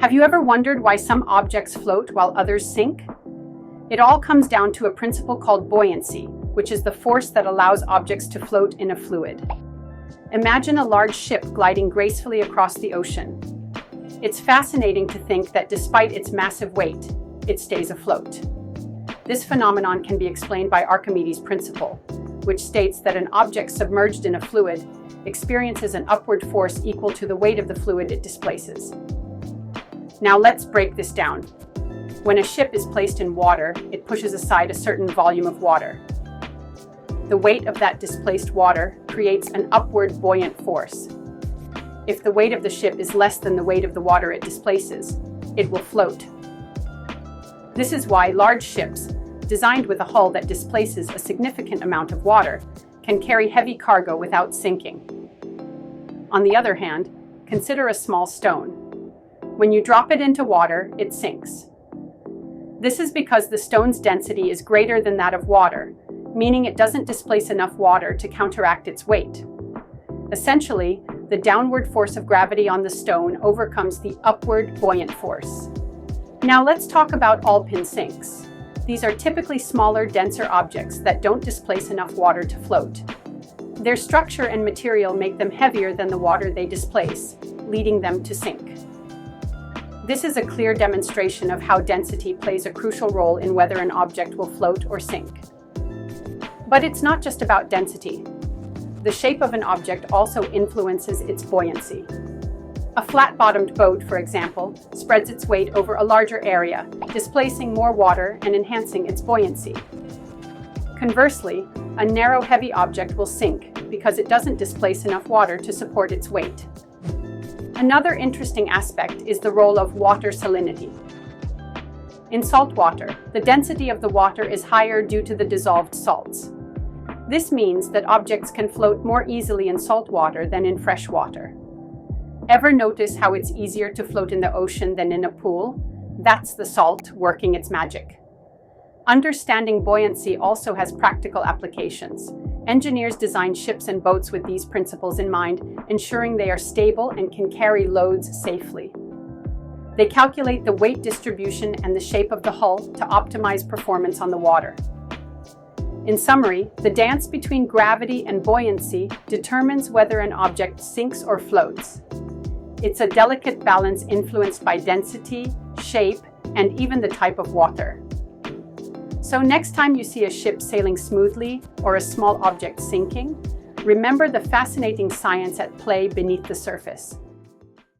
Have you ever wondered why some objects float while others sink? It all comes down to a principle called buoyancy, which is the force that allows objects to float in a fluid. Imagine a large ship gliding gracefully across the ocean. It's fascinating to think that despite its massive weight, it stays afloat. This phenomenon can be explained by Archimedes' principle, which states that an object submerged in a fluid experiences an upward force equal to the weight of the fluid it displaces. Now let's break this down. When a ship is placed in water, it pushes aside a certain volume of water. The weight of that displaced water creates an upward buoyant force. If the weight of the ship is less than the weight of the water it displaces, it will float. This is why large ships, designed with a hull that displaces a significant amount of water, can carry heavy cargo without sinking. On the other hand, consider a small stone. When you drop it into water, it sinks. This is because the stone's density is greater than that of water, meaning it doesn't displace enough water to counteract its weight. Essentially, the downward force of gravity on the stone overcomes the upward buoyant force. Now let's talk about all-pin sinks. These are typically smaller, denser objects that don't displace enough water to float. Their structure and material make them heavier than the water they displace, leading them to sink. This is a clear demonstration of how density plays a crucial role in whether an object will float or sink. But it's not just about density. The shape of an object also influences its buoyancy. A flat-bottomed boat, for example, spreads its weight over a larger area, displacing more water and enhancing its buoyancy. Conversely, a narrow, heavy object will sink because it doesn't displace enough water to support its weight. Another interesting aspect is the role of water salinity. In salt water, the density of the water is higher due to the dissolved salts. This means that objects can float more easily in salt water than in fresh water. Ever notice how it's easier to float in the ocean than in a pool? That's the salt working its magic. Understanding buoyancy also has practical applications. Engineers design ships and boats with these principles in mind, ensuring they are stable and can carry loads safely. They calculate the weight distribution and the shape of the hull to optimize performance on the water. In summary, the dance between gravity and buoyancy determines whether an object sinks or floats. It's a delicate balance influenced by density, shape, and even the type of water. So next time you see a ship sailing smoothly or a small object sinking, remember the fascinating science at play beneath the surface.